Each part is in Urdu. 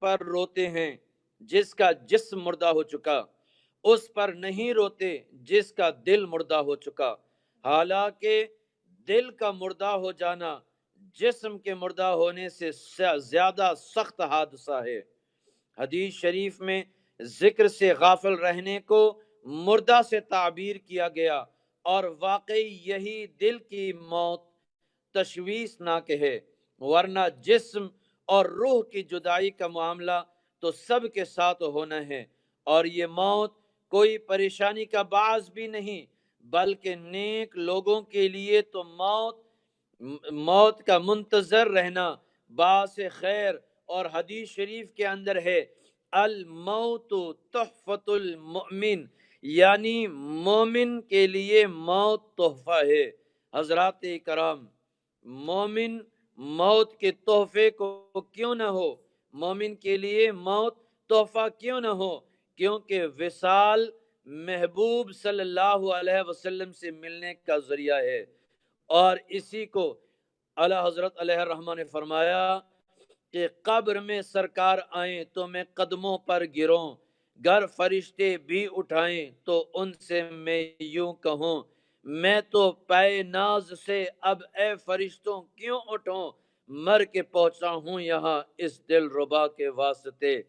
پر روتے ہیں جس کا جسم مردہ ہو چکا، اس پر نہیں روتے جس کا دل مردہ ہو چکا، حالانکہ دل کا مردہ ہو جانا جسم کے مردہ ہونے سے زیادہ سخت حادثہ ہے۔ حدیث شریف میں ذکر سے غافل رہنے کو مردہ سے تعبیر کیا گیا، اور واقعی یہی دل کی موت تشویشناک ہے، ورنہ جسم اور روح کی جدائی کا معاملہ تو سب کے ساتھ ہونا ہے، اور یہ موت کوئی پریشانی کا باعث بھی نہیں، بلکہ نیک لوگوں کے لیے تو موت کا منتظر رہنا باعث خیر۔ اور حدیث شریف کے اندر ہے الموت تحفۃ المؤمن، یعنی مومن کے لیے موت تحفہ ہے۔ حضرات کرام، مومن موت کے تحفے کو کیوں نہ ہو، مومن کے لیے موت تحفہ کیوں نہ ہو، کیونکہ وصال محبوب صلی اللہ علیہ وسلم سے ملنے کا ذریعہ ہے، اور اسی کو اعلی حضرت علیہ الرحمہ نے فرمایا کہ قبر میں سرکار آئیں تو میں قدموں پر گروں، گر فرشتے بھی اٹھائیں تو ان سے میں یوں کہوں، میں تو پے ناز سے اب اے فرشتوں کیوں اٹھوں، مر کے پہنچا ہوں یہاں اس دل ربا کے واسطے۔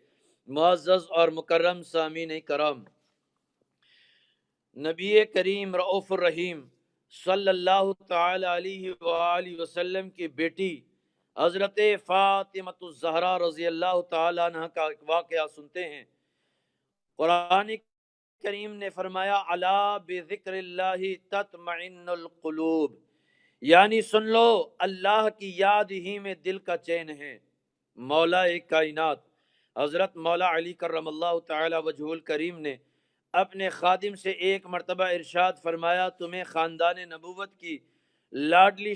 معزز اور مکرم سامعین کرام، نبی کریم رؤوف الرحیم صلی اللہ تعالی علیہ وآلہ وسلم کی بیٹی حضرت فاطمہ الزہرا رضی اللہ تعالی عنہ کا ایک واقعہ سنتے ہیں۔ قرآن کریم نے فرمایا الا بذکر اللہ تطمئن القلوب، یعنی سن لو اللہ کی یاد ہی میں دل کا چین ہے۔ مولا کائنات حضرت مولا علی کرم اللہ تعالی وجہ الکریم نے اپنے خادم سے ایک مرتبہ ارشاد فرمایا تمہیں خاندان نبوت کی لاڈلی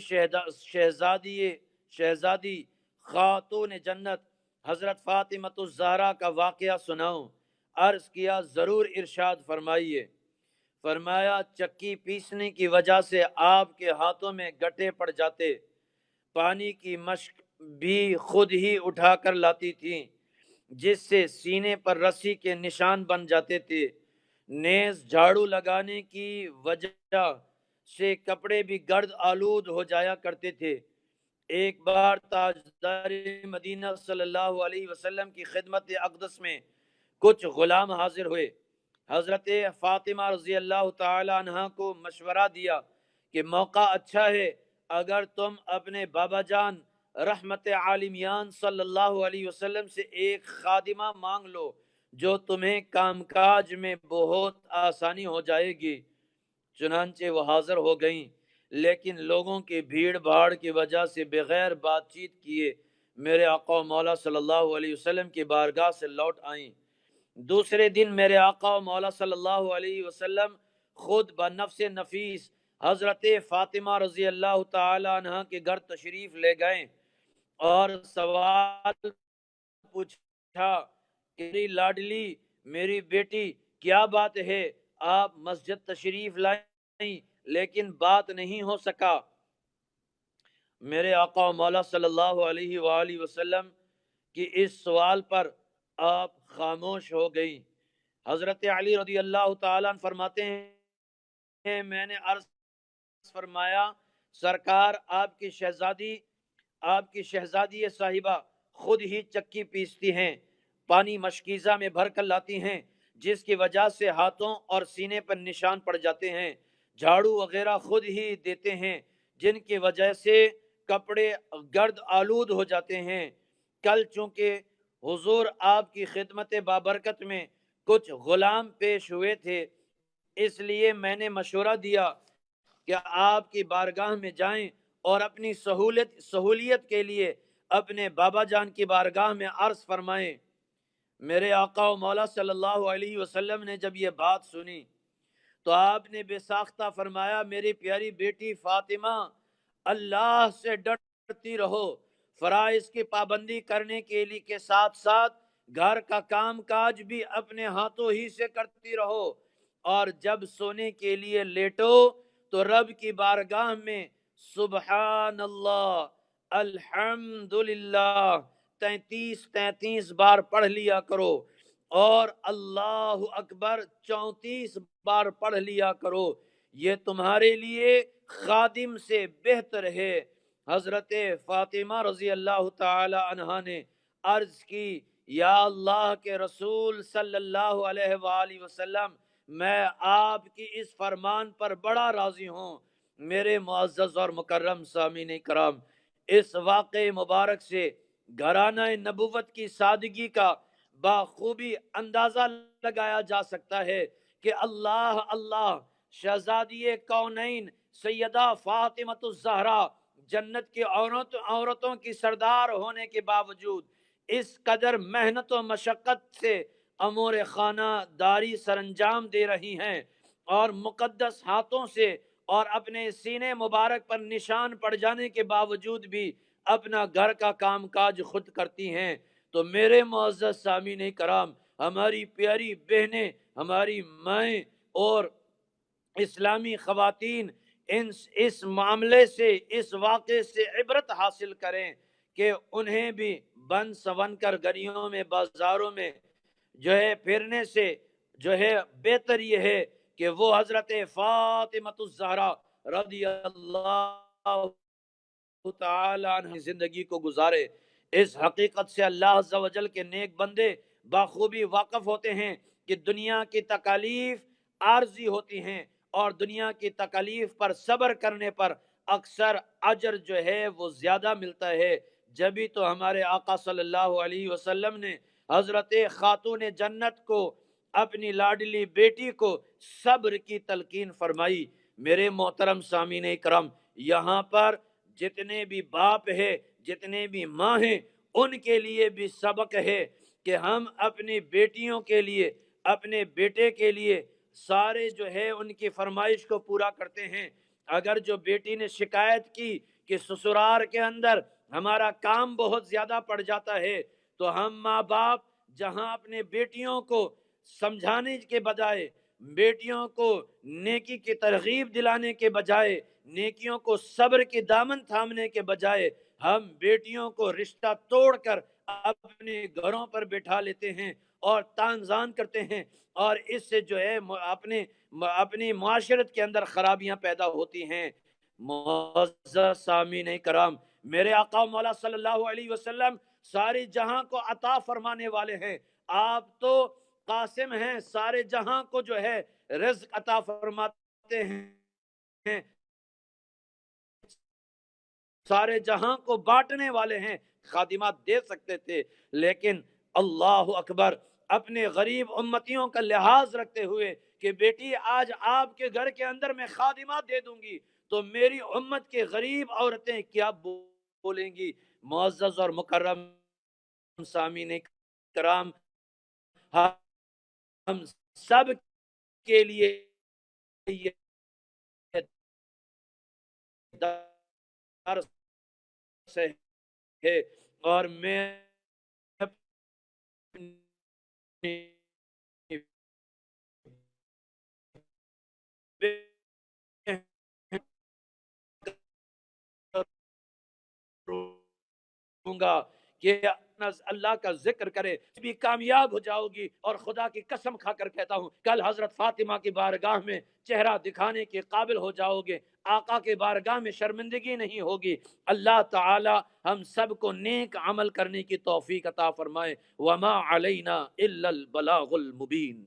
شہزادی خاتون جنت حضرت فاطمہ الزہرا کا واقعہ سناؤں؟ عرض کیا ضرور، ارشاد فرمائیے۔ فرمایا چکی پیسنے کی وجہ سے آپ کے ہاتھوں میں گٹے پڑ جاتے، پانی کی مشک بھی خود ہی اٹھا کر لاتی تھیں جس سے سینے پر رسی کے نشان بن جاتے تھے، نیز جھاڑو لگانے کی وجہ سے کپڑے بھی گرد آلود ہو جایا کرتے تھے۔ ایک بار تاجدار مدینہ صلی اللہ علیہ وسلم کی خدمت اقدس میں کچھ غلام حاضر ہوئے، حضرت فاطمہ رضی اللہ تعالی عنہ کو مشورہ دیا کہ موقع اچھا ہے، اگر تم اپنے بابا جان رحمت عالمیان صلی اللہ علیہ وسلم سے ایک خادمہ مانگ لو جو تمہیں کام کاج میں بہت آسانی ہو جائے گی۔ چنانچہ وہ حاضر ہو گئیں، لیکن لوگوں کی بھیڑ بھاڑ کی وجہ سے بغیر بات چیت کیے میرے آقا و مولا صلی اللہ علیہ وسلم کی بارگاہ سے لوٹ آئیں۔ دوسرے دن میرے آقا و مولا صلی اللہ علیہ وسلم خود بنفس نفیس حضرت فاطمہ رضی اللہ تعالی عنہ کے گھر تشریف لے گئے اور سوال پوچھا کہ میری لاڈلی، میری بیٹی، کیا بات ہے؟ آپ مسجد تشریف لائیں لیکن بات نہیں ہو سکا۔ میرے آقا و مولا صلی اللہ علیہ وآلہ وسلم کی اس سوال پر آپ خاموش ہو گئی۔ حضرت علی رضی اللہ تعالیٰ عنہ فرماتے ہیں میں نے عرض فرمایا سرکار آپ کی شہزادی صاحبہ خود ہی چکی پیستی ہیں، پانی مشکیزہ میں بھر کر لاتی ہیں جس کی وجہ سے ہاتھوں اور سینے پر نشان پڑ جاتے ہیں، جھاڑو وغیرہ خود ہی دیتے ہیں جن کی وجہ سے کپڑے گرد آلود ہو جاتے ہیں۔ کل چونکہ حضور آپ کی خدمت بابرکت میں کچھ غلام پیش ہوئے تھے، اس لیے میں نے مشورہ دیا کہ آپ کی بارگاہ میں جائیں اور اپنی سہولیت کے لیے اپنے بابا جان کی بارگاہ میں عرض فرمائیں۔ میرے آقا و مولا صلی اللہ علیہ وسلم نے جب یہ بات سنی تو آپ نے بے ساختہ فرمایا میری پیاری بیٹی فاطمہ، اللہ سے ڈرتی رہو، فرائض کی پابندی کرنے کے ساتھ ساتھ گھر کا کام کاج بھی اپنے ہاتھوں ہی سے کرتی رہو، اور جب سونے کے لیے لیٹو تو رب کی بارگاہ میں سبحان اللہ، الحمدللہ، 33 بار پڑھ لیا کرو، اور اللہ اکبر 34 بار پڑھ لیا کرو، یہ تمہارے لیے خادم سے بہتر ہے۔ حضرت فاطمہ رضی اللہ تعالی عنہا نے عرض کی، یا اللہ کے رسول صلی اللہ علیہ وآلہ وسلم، میں آپ کی اس فرمان پر بڑا راضی ہوں۔ میرے معزز اور مکرم سامعین کرام، اس واقع مبارک سے گھرانہ نبوت کی سادگی کا بخوبی اندازہ لگایا جا سکتا ہے کہ اللہ شہزادی کونین سیدہ فاطمۃ الزہرا جنت کی عورتوں کی سردار ہونے کے باوجود اس قدر محنت و مشقت سے امور خانہ داری سر انجام دے رہی ہیں، اور مقدس ہاتھوں سے اور اپنے سینے مبارک پر نشان پڑ جانے کے باوجود بھی اپنا گھر کا کام کاج خود کرتی ہیں۔ تو میرے معزز سامعین کرام، ہماری پیاری بہنیں، ہماری مائیں اور اسلامی خواتین اس معاملے سے، اس واقعے سے عبرت حاصل کریں کہ انہیں بھی بن سون کر گلیوں میں بازاروں میں پھرنے سے بہتر یہ ہے کہ وہ حضرت فاطمۃ الزہرا رضی اللہ تعالی عنہ زندگی کو گزارے۔ اس حقیقت سے اللہ عز و جل کے نیک بندے بخوبی واقف ہوتے ہیں کہ دنیا کی تکالیف عارضی ہوتی ہیں، اور دنیا کی تکالیف پر صبر کرنے پر اکثر اجر وہ زیادہ ملتا ہے۔ جبھی تو ہمارے آقا صلی اللہ علیہ وسلم نے حضرت خاتون جنت کو، اپنی لاڈلی بیٹی کو صبر کی تلقین فرمائی۔ میرے محترم سامعین کرام، یہاں پر جتنے بھی باپ ہیں، جتنے بھی ماں ہیں، ان کے لیے بھی سبق ہے کہ ہم اپنی بیٹیوں کے لیے، اپنے بیٹے کے لیے سارے ان کی فرمائش کو پورا کرتے ہیں۔ اگر جو بیٹی نے شکایت کی کہ سسرال کے اندر ہمارا کام بہت زیادہ پڑ جاتا ہے، تو ہم ماں باپ جہاں اپنے بیٹیوں کو سمجھانے کے بجائے، بیٹیوں کو نیکی کی ترغیب دلانے کے بجائے، نیکیوں کو صبر کی دامن تھامنے کے بجائے، ہم بیٹیوں کو رشتہ توڑ کر اپنے گھروں پر بٹھا لیتے ہیں اور تانزان کرتے ہیں، اور اس سے اپنی معاشرت کے اندر خرابیاں پیدا ہوتی ہیں۔ معزز سامعین کرام، میرے آقا مولا صلی اللہ علیہ وسلم سارے جہاں کو عطا فرمانے والے ہیں، آپ تو قاسم ہیں، سارے جہاں کو رزق عطا فرماتے ہیں، سارے جہاں کو بانٹنے والے ہیں۔ خادمات دے سکتے تھے، لیکن اللہ اکبر، اپنے غریب امتیوں کا لحاظ رکھتے ہوئے کہ بیٹی آج آپ کے گھر کے اندر میں خادمات دے دوں گی تو میری امت کے غریب عورتیں کیا بولیں گی۔ معزز اور مکرم سامعین کرام، ہم سب کے لیے یہ درس ہے، اور میں کروں گا کہ اللہ کا ذکر کرے بھی کامیاب ہو جاؤ گی، اور خدا کی قسم کھا کر کہتا ہوں کل حضرت فاطمہ کی بارگاہ میں چہرہ دکھانے کے قابل ہو جاؤ گے، آقا کے بارگاہ میں شرمندگی نہیں ہوگی۔ اللہ تعالی ہم سب کو نیک عمل کرنے کی توفیق عطا فرمائے۔ وما علینا الا البلاغ المبین۔